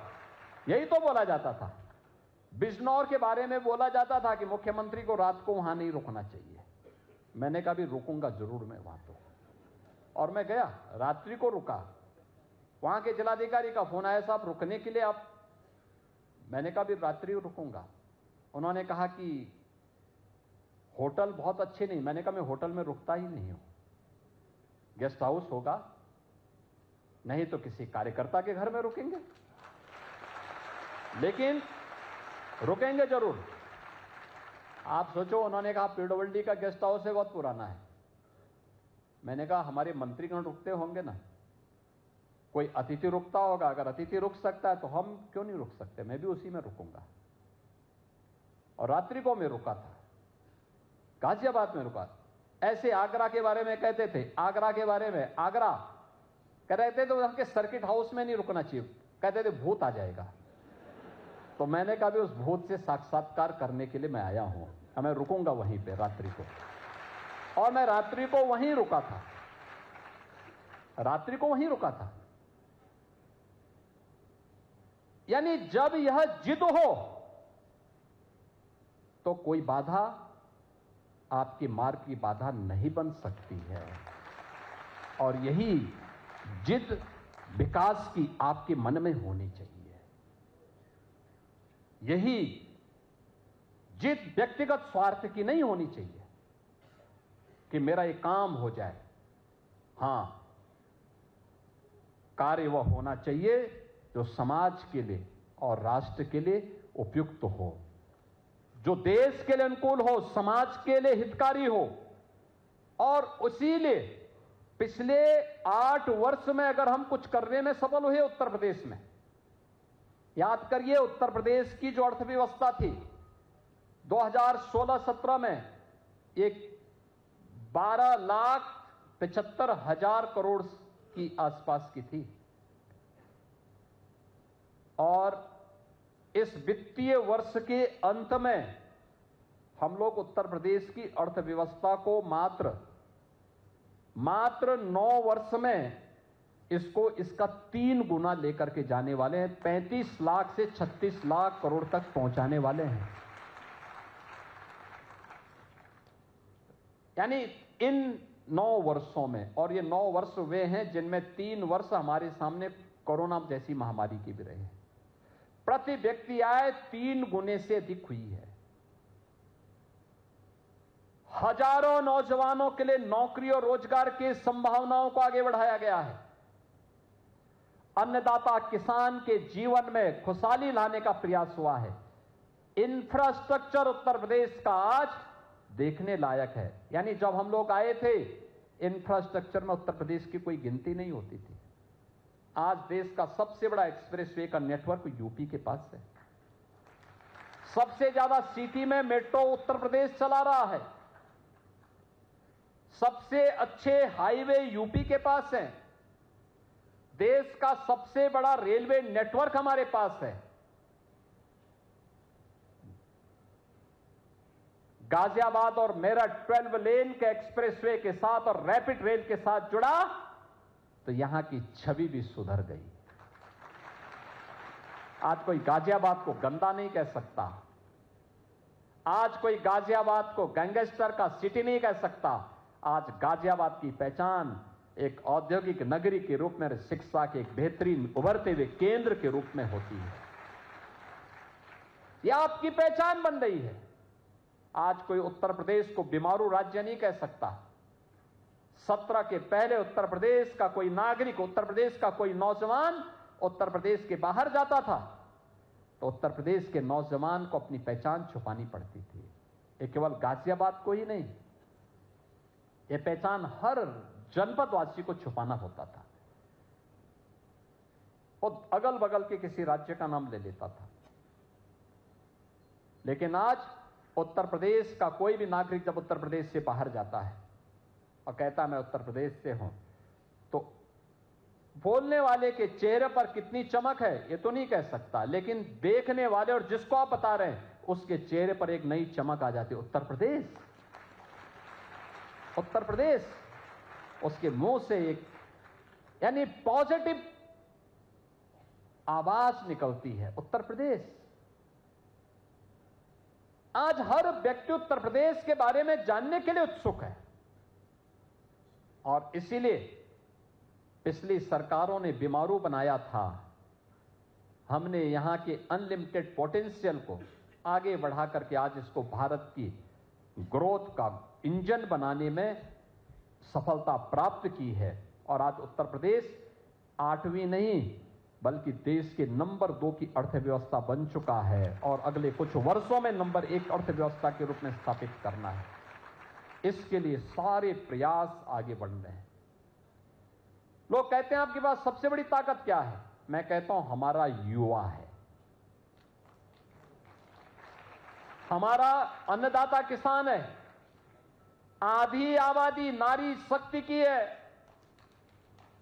यही तो बोला जाता था। बिजनौर के बारे में बोला जाता था कि मुख्यमंत्री को रात को वहां नहीं रुकना चाहिए। मैंने कहा भी रुकूंगा जरूर मैं वहां तो, और मैं गया, रात्रि को रुका। वहां के जिलाधिकारी का फोन आया, साहब रुकने के लिए आप। मैंने कहा भी रात्रि रुकूंगा। उन्होंने कहा कि होटल बहुत अच्छे नहीं। मैंने कहा मैं होटल में रुकता ही नहीं हूं, गेस्ट हाउस होगा, नहीं तो किसी कार्यकर्ता के घर में रुकेंगे, लेकिन रुकेंगे जरूर। आप सोचो, उन्होंने कहा पीडब्ल्यूडी का गेस्ट हाउस है, बहुत पुराना है। मैंने कहा हमारे मंत्रीगण रुकते होंगे ना, कोई अतिथि रुकता होगा, अगर अतिथि रुक सकता है तो हम क्यों नहीं रुक सकते, मैं भी उसी में रुकूंगा। और रात्रि को मैं रुका था, गाजियाबाद में रुका। ऐसे आगरा के बारे में कहते थे, आगरा के बारे में, आगरा कह रहे थे तो उनके सर्किट हाउस में नहीं रुकना चाहिए, कहते थे भूत आ जाएगा। तो मैंने कहा भी उस भूत से साक्षात्कार करने के लिए मैं आया हूं, मैं रुकूंगा वहीं पे रात्रि को। और मैं रात्रि को वहीं रुका था, रात्रि को वहीं रुका था। यानी जब यह जिद हो तो कोई बाधा आपके मार्ग की बाधा नहीं बन सकती है। और यही जिद, विकास की आपके मन में होनी चाहिए। यही जिद व्यक्तिगत स्वार्थ की नहीं होनी चाहिए कि मेरा ये काम हो जाए। हां, कार्य वह होना चाहिए जो समाज के लिए और राष्ट्र के लिए उपयुक्त हो, जो देश के लिए अनुकूल हो, समाज के लिए हितकारी हो। और इसीलिए पिछले 8 वर्ष में अगर हम कुछ करने में सफल हुए उत्तर प्रदेश में, याद करिए उत्तर प्रदेश की जो अर्थव्यवस्था थी 2016-17 में एक 12,75,000 करोड़ की आसपास की थी, और इस वित्तीय वर्ष के अंत में हम लोग उत्तर प्रदेश की अर्थव्यवस्था को मात्र 9 वर्ष में इसको इसका 3 गुना लेकर के जाने वाले हैं। 35 लाख से 36 लाख करोड़ तक पहुंचाने वाले हैं। यानी इन 9 वर्षों में, और ये 9 वर्ष वे हैं जिनमें 3 वर्ष हमारे सामने कोरोना जैसी महामारी की भी रहे हैं, प्रति व्यक्ति आय 3 गुने से अधिक हुई है। हजारों नौजवानों के लिए नौकरी और रोजगार की संभावनाओं को आगे बढ़ाया गया है। अन्नदाता किसान के जीवन में खुशहाली लाने का प्रयास हुआ है। इंफ्रास्ट्रक्चर उत्तर प्रदेश का आज देखने लायक है। यानी जब हम लोग आए थे, इंफ्रास्ट्रक्चर में उत्तर प्रदेश की कोई गिनती नहीं होती थी। आज देश का सबसे बड़ा एक्सप्रेसवे का नेटवर्क यूपी के पास है। सबसे ज्यादा सिटी में मेट्रो उत्तर प्रदेश चला रहा है। सबसे अच्छे हाईवे यूपी के पास है। देश का सबसे बड़ा रेलवे नेटवर्क हमारे पास है। गाजियाबाद और मेरठ 12 लेन के एक्सप्रेसवे के साथ और रैपिड रेल के साथ जुड़ा तो यहां की छवि भी सुधर गई। आज कोई गाजियाबाद को गंदा नहीं कह सकता। आज कोई गाजियाबाद को गैंगस्टर का सिटी नहीं कह सकता। आज गाजियाबाद की पहचान एक औद्योगिक नगरी के रूप में, शिक्षा के एक बेहतरीन उभरते हुए केंद्र के रूप में होती है। यह आपकी पहचान बन रही है। आज कोई उत्तर प्रदेश को बीमारू राज्य नहीं कह सकता। 17 के पहले उत्तर प्रदेश का कोई नागरिक, उत्तर प्रदेश का कोई नौजवान उत्तर प्रदेश के बाहर जाता था तो उत्तर प्रदेश के नौजवान को अपनी पहचान छुपानी पड़ती थी। ये केवल गाजियाबाद को ही नहीं, ये पहचान हर जनपद वासी को छुपाना होता था। और अगल बगल के किसी राज्य का नाम ले लेता था। लेकिन आज उत्तर प्रदेश का कोई भी नागरिक जब उत्तर प्रदेश से बाहर जाता है और कहता है मैं उत्तर प्रदेश से हूं, तो बोलने वाले के चेहरे पर कितनी चमक है ये तो नहीं कह सकता, लेकिन देखने वाले और जिसको आप बता रहे हैं उसके चेहरे पर एक नई चमक आ जाती है। उत्तर प्रदेश, उत्तर प्रदेश, उसके मुंह से एक यानी पॉजिटिव आवाज निकलती है, उत्तर प्रदेश। आज हर व्यक्ति उत्तर प्रदेश के बारे में जानने के लिए उत्सुक है और इसीलिए पिछली सरकारों ने बीमारू बनाया था। हमने यहां के अनलिमिटेड पोटेंशियल को आगे बढ़ा करके आज इसको भारत की ग्रोथ का इंजन बनाने में सफलता प्राप्त की है। और आज उत्तर प्रदेश 8वीं नहीं बल्कि देश के नंबर 2 की अर्थव्यवस्था बन चुका है और अगले कुछ वर्षों में नंबर 1 अर्थव्यवस्था के रूप में स्थापित करना है। इसके लिए सारे प्रयास आगे बढ़ रहे हैं। लोग कहते हैं आपके पास सबसे बड़ी ताकत क्या है? मैं कहता हूं हमारा युवा है, हमारा अन्नदाता किसान है, आधी आबादी नारी शक्ति की है,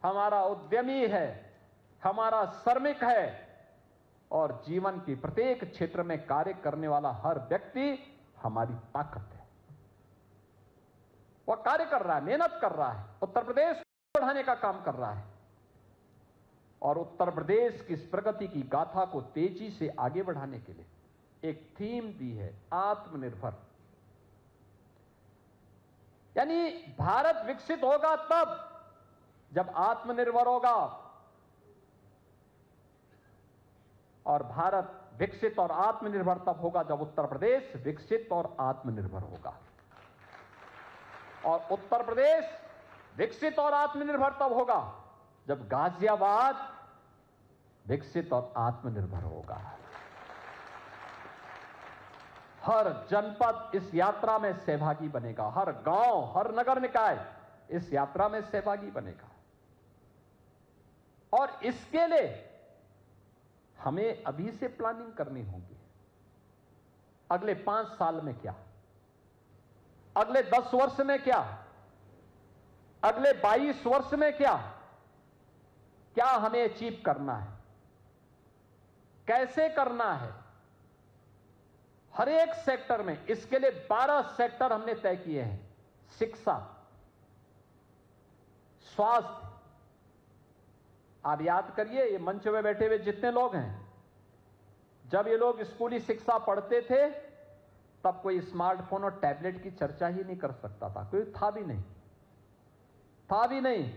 हमारा उद्यमी है, हमारा श्रमिक है और जीवन की प्रत्येक क्षेत्र में कार्य करने वाला हर व्यक्ति हमारी ताकत है। वह कार्य कर रहा है, मेहनत कर रहा है, उत्तर प्रदेश को बढ़ाने का काम कर रहा है और उत्तर प्रदेश की इस प्रगति की गाथा को तेजी से आगे बढ़ाने के लिए एक थीम दी है, आत्मनिर्भर। यानी भारत विकसित होगा तब जब आत्मनिर्भर होगा, और भारत विकसित और आत्मनिर्भर तब होगा जब उत्तर प्रदेश विकसित और आत्मनिर्भर होगा। और उत्तर प्रदेश विकसित और आत्मनिर्भर तब होगा जब गाजियाबाद विकसित और आत्मनिर्भर होगा। हर जनपद इस यात्रा में सहभागी बनेगा, हर गांव, हर नगर निकाय इस यात्रा में सहभागी बनेगा। और इसके लिए हमें अभी से प्लानिंग करनी होगी। अगले 5 साल में क्या, अगले 10 वर्ष में क्या, अगले 22 वर्ष में क्या क्या हमें अचीव करना है, कैसे करना है, हर एक सेक्टर में। इसके लिए 12 सेक्टर हमने तय किए हैं। शिक्षा, स्वास्थ्य, आप याद करिए ये मंच में बैठे हुए जितने लोग हैं, जब ये लोग स्कूली शिक्षा पढ़ते थे तब कोई स्मार्टफोन और टैबलेट की चर्चा ही नहीं कर सकता था, कोई था भी नहीं।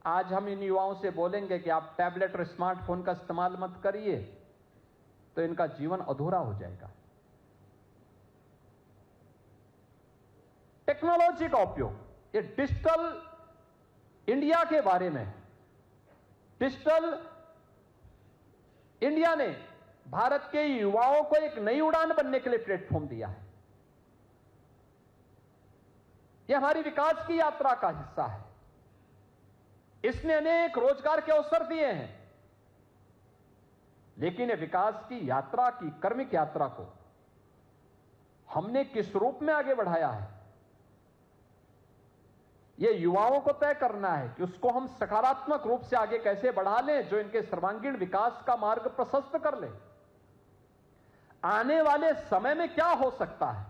आज हम इन युवाओं से बोलेंगे कि आप टैबलेट और स्मार्टफोन का इस्तेमाल मत करिए तो इनका जीवन अधूरा हो जाएगा। टेक्नोलॉजी का उपयोग, ये डिजिटल इंडिया के बारे में, डिजिटल इंडिया ने भारत के युवाओं को एक नई उड़ान बनने के लिए प्लेटफॉर्म दिया है। यह हमारी विकास की यात्रा का हिस्सा है। इसने अनेक रोजगार के अवसर दिए हैं, लेकिन विकास की यात्रा की कर्मिक यात्रा को हमने किस रूप में आगे बढ़ाया है, यह युवाओं को तय करना है कि उसको हम सकारात्मक रूप से आगे कैसे बढ़ा लें जो इनके सर्वांगीण विकास का मार्ग प्रशस्त कर ले। आने वाले समय में क्या हो सकता है,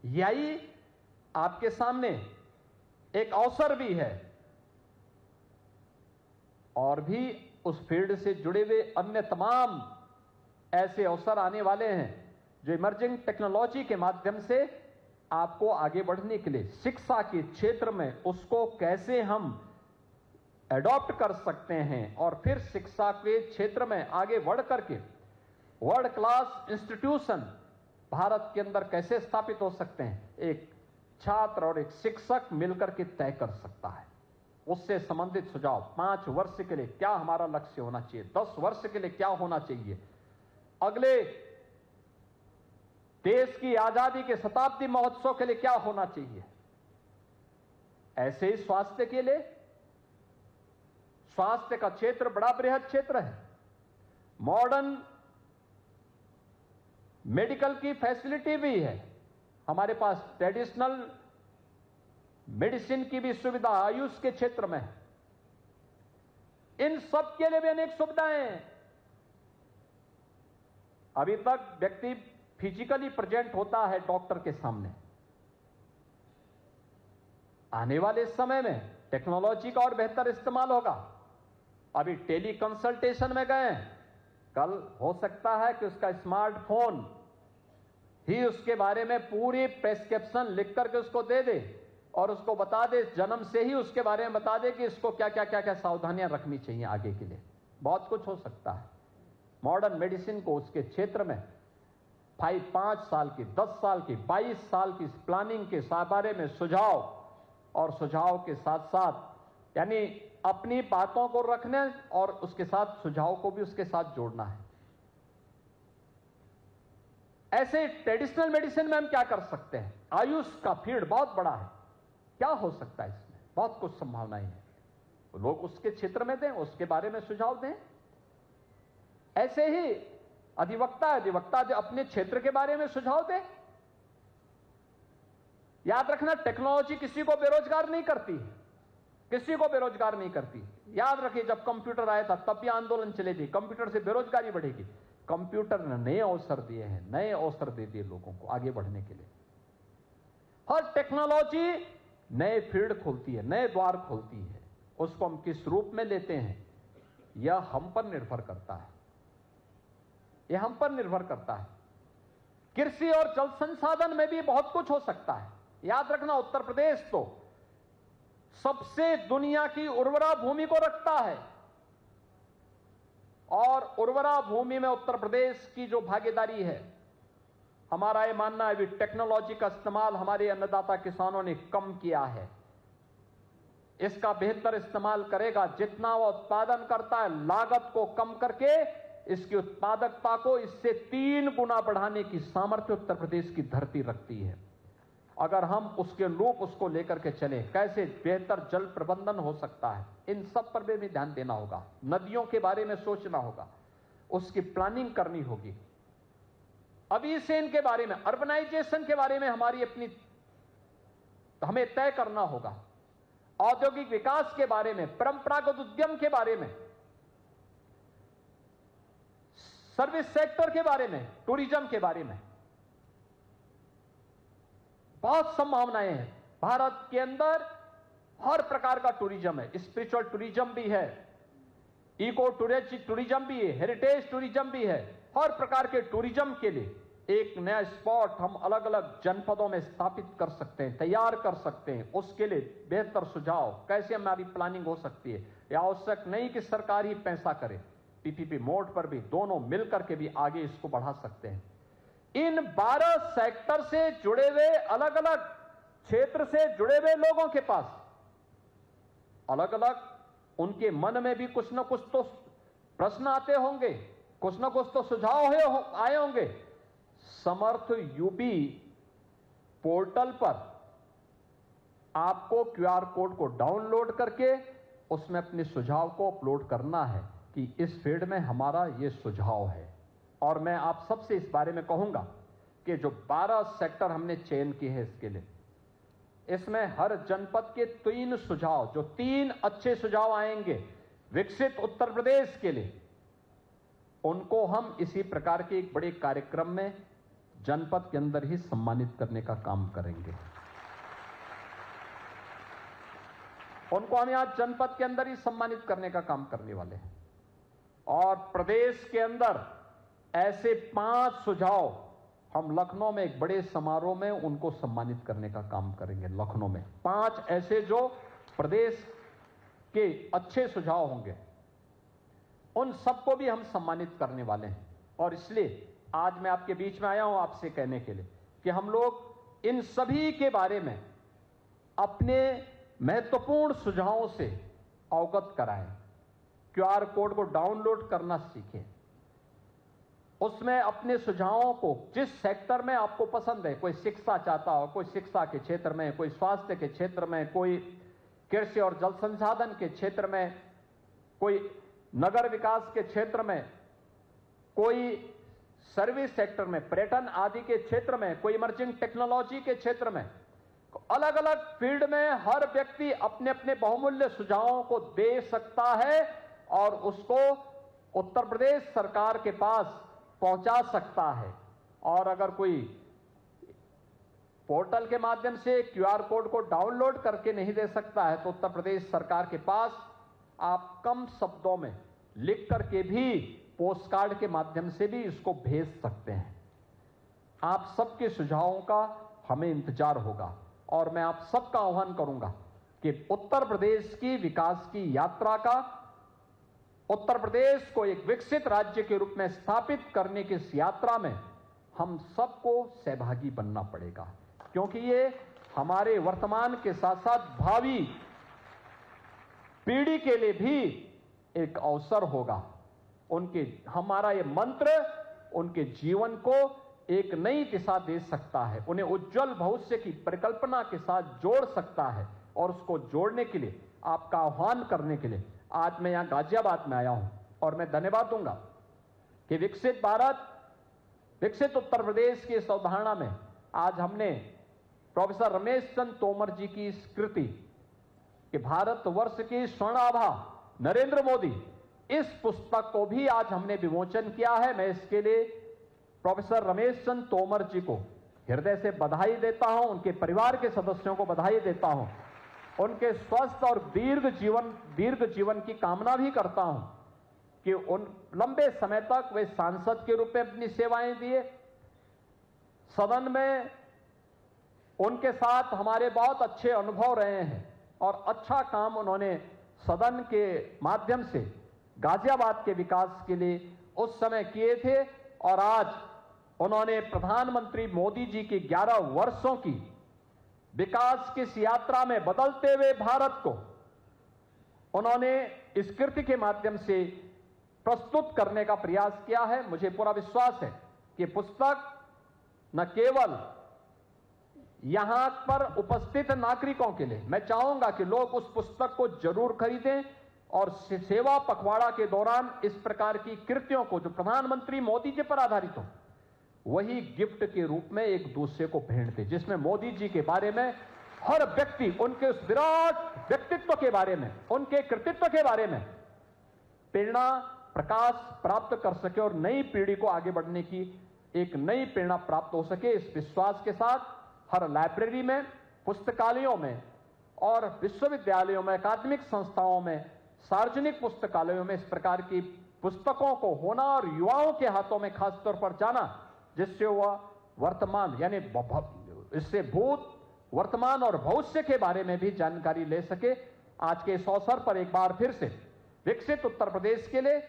यही आपके सामने एक अवसर भी है। और भी उस फील्ड से जुड़े हुए अन्य तमाम ऐसे अवसर आने वाले हैं जो इमर्जिंग टेक्नोलॉजी के माध्यम से आपको आगे बढ़ने के लिए शिक्षा के क्षेत्र में उसको कैसे हम एडॉप्ट कर सकते हैं और फिर शिक्षा के क्षेत्र में आगे बढ़ करके वर्ल्ड क्लास इंस्टीट्यूशन भारत के अंदर कैसे स्थापित हो सकते हैं, एक छात्र और एक शिक्षक मिलकर के तय कर सकता है। उससे संबंधित सुझाव, 5 वर्ष के लिए क्या हमारा लक्ष्य होना चाहिए, 10 वर्ष के लिए क्या होना चाहिए, अगले देश की आजादी के शताब्दी महोत्सव के लिए क्या होना चाहिए। ऐसे ही स्वास्थ्य के लिए, स्वास्थ्य का क्षेत्र बड़ा बृहद क्षेत्र है। मॉडर्न मेडिकल की फैसिलिटी भी है, हमारे पास ट्रेडिशनल मेडिसिन की भी सुविधा आयुष के क्षेत्र में है। इन सब के लिए भी अनेक सुविधाएं हैं। अभी तक व्यक्ति फिजिकली प्रेजेंट होता है डॉक्टर के सामने, आने वाले समय में टेक्नोलॉजी का और बेहतर इस्तेमाल होगा। अभी टेली कंसल्टेशन में गए, कल हो सकता है कि उसका स्मार्टफोन ही उसके बारे में पूरी प्रेस्क्रिप्शन लिख करके उसको दे दे और उसको बता दे, जन्म से ही उसके बारे में बता दे कि इसको क्या क्या क्या क्या सावधानियां रखनी चाहिए आगे के लिए। बहुत कुछ हो सकता है। मॉडर्न मेडिसिन को उसके क्षेत्र में 5 साल की, 10 साल की, 22 साल की प्लानिंग के बारे में सुझाव, और सुझाव के साथ साथ यानी अपनी बातों को रखने और उसके साथ सुझाव को भी उसके साथ जोड़ना है। ऐसे ट्रेडिशनल मेडिसिन में हम क्या कर सकते हैं, आयुष का फील्ड बहुत बड़ा है, क्या हो सकता है इसमें, बहुत कुछ संभावनाएं हैं। तो लोग उसके क्षेत्र में दें, उसके बारे में सुझाव दें। ऐसे ही अधिवक्ता अपने क्षेत्र के बारे में सुझाव दें। याद रखना, टेक्नोलॉजी किसी को बेरोजगार नहीं करती, किसी को बेरोजगार नहीं करती। याद रखिए, जब कंप्यूटर आया था तब भी आंदोलन चले थे, कंप्यूटर से बेरोजगारी बढ़ेगी। कंप्यूटर ने नए अवसर दिए हैं, नए अवसर दे दिए लोगों को आगे बढ़ने के लिए। हर टेक्नोलॉजी नए फील्ड खोलती है, नए द्वार खोलती है। उसको हम किस रूप में लेते हैं यह हम पर निर्भर करता है, यह हम पर निर्भर करता है। कृषि और जल संसाधन में भी बहुत कुछ हो सकता है। याद रखना, उत्तर प्रदेश तो सबसे दुनिया की उर्वरा भूमि को रखता है। और उर्वरा भूमि में उत्तर प्रदेश की जो भागीदारी है, हमारा यह मानना है कि टेक्नोलॉजी का इस्तेमाल हमारे अन्नदाता किसानों ने कम किया है। इसका बेहतर इस्तेमाल करेगा। जितना वो उत्पादन करता है, लागत को कम करके इसकी उत्पादकता को इससे 3 गुना बढ़ाने की सामर्थ्य उत्तर प्रदेश की धरती रखती है। अगर हम उसके अनुरूप उसको लेकर के चले, कैसे बेहतर जल प्रबंधन हो सकता है, इन सब पर भी ध्यान देना होगा। नदियों के बारे में सोचना होगा, उसकी प्लानिंग करनी होगी। अभी से इनके बारे में, अर्बनाइजेशन के बारे में हमें तय करना होगा। औद्योगिक विकास के बारे में, परंपरागत उद्यम के बारे में, सर्विस सेक्टर के बारे में, टूरिज्म के बारे में बहुत संभावनाएं हैं। भारत के अंदर हर प्रकार का टूरिज्म है। स्पिरिचुअल टूरिज्म भी है, इको टूरिज्म भी है, हेरिटेज टूरिज्म भी है। हर प्रकार के टूरिज्म के लिए एक नया स्पॉट हम अलग अलग जनपदों में स्थापित कर सकते हैं, तैयार कर सकते हैं। उसके लिए बेहतर सुझाव कैसे हमारी प्लानिंग हो सकती है। यह आवश्यक नहीं कि सरकार ही पैसा करे, पीपीपी मोड पर भी दोनों मिलकर के भी आगे इसको बढ़ा सकते हैं। इन 12 सेक्टर से जुड़े हुए, अलग अलग क्षेत्र से जुड़े हुए लोगों के पास अलग अलग उनके मन में भी कुछ ना कुछ तो प्रश्न आते होंगे, कुछ ना कुछ तो सुझाव आए होंगे। समर्थ यूपी पोर्टल पर आपको क्यूआर कोड को डाउनलोड करके उसमें अपने सुझाव को अपलोड करना है कि इस फील्ड में हमारा ये सुझाव है। और मैं आप सबसे इस बारे में कहूंगा कि जो 12 सेक्टर हमने चयन किए हैं इसके लिए, इसमें हर जनपद के 3 सुझाव, जो 3 अच्छे सुझाव आएंगे विकसित उत्तर प्रदेश के लिए, उनको हम इसी प्रकार के एक बड़े कार्यक्रम में जनपद के अंदर ही सम्मानित करने का काम करेंगे। उनको हम आज जनपद के अंदर ही सम्मानित करने का काम करने वाले हैं। और प्रदेश के अंदर ऐसे 5 सुझाव हम लखनऊ में एक बड़े समारोह में उनको सम्मानित करने का काम करेंगे। लखनऊ में 5 ऐसे जो प्रदेश के अच्छे सुझाव होंगे, उन सबको भी हम सम्मानित करने वाले हैं। और इसलिए आज मैं आपके बीच में आया हूं आपसे कहने के लिए कि हम लोग इन सभी के बारे में अपने महत्वपूर्ण सुझावों से अवगत कराएं। क्यूआर कोड को डाउनलोड करना सीखें, उसमें अपने सुझावों को जिस सेक्टर में आपको पसंद है, कोई शिक्षा चाहता हो, कोई शिक्षा के क्षेत्र में, कोई स्वास्थ्य के क्षेत्र में, कोई कृषि और जल संसाधन के क्षेत्र में, कोई नगर विकास के क्षेत्र में, कोई सर्विस सेक्टर में, पर्यटन आदि के क्षेत्र में, कोई इमर्जिंग टेक्नोलॉजी के क्षेत्र में, अलग अलग फील्ड में हर व्यक्ति अपने अपने बहुमूल्य सुझावों को दे सकता है और उसको उत्तर प्रदेश सरकार के पास पहुंचा सकता है। और अगर कोई पोर्टल के माध्यम से क्यूआर कोड को डाउनलोड करके नहीं दे सकता है, तो उत्तर प्रदेश सरकार के पास आप कम शब्दों में लिख करके भी पोस्ट कार्ड के माध्यम से भी इसको भेज सकते हैं। आप सबके सुझावों का हमें इंतजार होगा और मैं आप सबका आह्वान करूंगा कि उत्तर प्रदेश की विकास की यात्रा का, उत्तर प्रदेश को एक विकसित राज्य के रूप में स्थापित करने की इस यात्रा में हम सबको सहभागी बनना पड़ेगा, क्योंकि ये हमारे वर्तमान के साथ साथ भावी पीढ़ी के लिए भी एक अवसर होगा। हमारा ये मंत्र उनके जीवन को एक नई दिशा दे सकता है, उन्हें उज्जवल भविष्य की परिकल्पना के साथ जोड़ सकता है। और उसको जोड़ने के लिए, आपका आह्वान करने के लिए आज मैं यहां गाजियाबाद में आया हूं और मैं धन्यवाद दूंगा कि विकसित भारत, विकसित उत्तर प्रदेश की इस अवधारणा में आज हमने प्रोफेसर रमेश चंद्र तोमर जी की इस कृति कि भारतवर्ष की स्वर्णाभा नरेंद्र मोदी, इस पुस्तक को भी आज हमने विमोचन किया है। मैं इसके लिए प्रोफेसर रमेश चंद्र तोमर जी को हृदय से बधाई देता हूं, उनके परिवार के सदस्यों को बधाई देता हूं, उनके स्वस्थ और दीर्घ जीवन की कामना भी करता हूं कि उन लंबे समय तक वे सांसद के रूप में अपनी सेवाएं दिए। सदन में उनके साथ हमारे बहुत अच्छे अनुभव रहे हैं और अच्छा काम उन्होंने सदन के माध्यम से गाजियाबाद के विकास के लिए उस समय किए थे और आज उन्होंने प्रधानमंत्री मोदी जी की 11 वर्षों की विकास की इस यात्रा में बदलते हुए भारत को उन्होंने इस कृति के माध्यम से प्रस्तुत करने का प्रयास किया है। मुझे पूरा विश्वास है कि पुस्तक न केवल यहां पर उपस्थित नागरिकों के लिए, मैं चाहूंगा कि लोग उस पुस्तक को जरूर खरीदें और सेवा पखवाड़ा के दौरान इस प्रकार की कृतियों को जो प्रधानमंत्री मोदी जी पर आधारित हो वही गिफ्ट के रूप में एक दूसरे को भेंट दे, जिसमें मोदी जी के बारे में हर व्यक्ति उनके उस विराट व्यक्तित्व के बारे में, उनके कृतित्व के बारे में प्रेरणा प्रकाश प्राप्त कर सके और नई पीढ़ी को आगे बढ़ने की एक नई प्रेरणा प्राप्त हो सके। इस विश्वास के साथ हर लाइब्रेरी में, पुस्तकालयों में और विश्वविद्यालयों में, अकादमिक संस्थाओं में, सार्वजनिक पुस्तकालयों में इस प्रकार की पुस्तकों को होना और युवाओं के हाथों में खासतौर पर जाना, जिससे वह वर्तमान यानी इससे भूत, वर्तमान और भविष्य के बारे में भी जानकारी ले सके। आज के इस अवसर पर एक बार फिर से विकसित उत्तर प्रदेश के लिए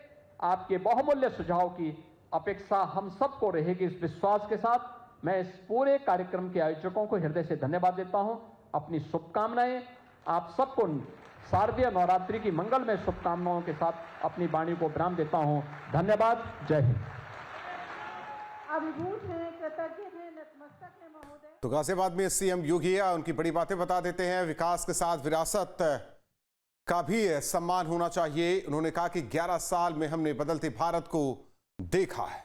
आपके बहुमूल्य सुझाव की अपेक्षा हम सबको रहेगी। इस विश्वास के साथ मैं इस पूरे कार्यक्रम के आयोजकों को हृदय से धन्यवाद देता हूं। अपनी शुभकामनाएं आप सबको शारदीय नवरात्रि की मंगलमय शुभकामनाओं के साथ अपनी वाणी को विराम देता हूं। धन्यवाद। जय हिंद। अभिभूत हैं, कृतज्ञ हैं, नतमस्तक हैं महोदय। तो गाजियाबाद में सीएम योगी उनकी बड़ी बातें बता देते हैं। विकास के साथ विरासत का भी सम्मान होना चाहिए। उन्होंने कहा कि 11 साल में हमने बदलते भारत को देखा है।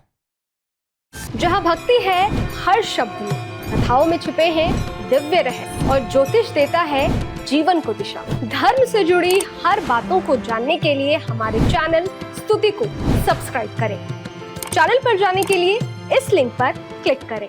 जहां भक्ति है हर शब्द में, कथाओं में छुपे हैं दिव्य रहस्य और ज्योतिष देता है जीवन को दिशा। धर्म से जुड़ी हर बातों को जानने के लिए हमारे चैनल स्तुति को सब्सक्राइब करें। चैनल पर जाने के लिए इस लिंक पर क्लिक करें।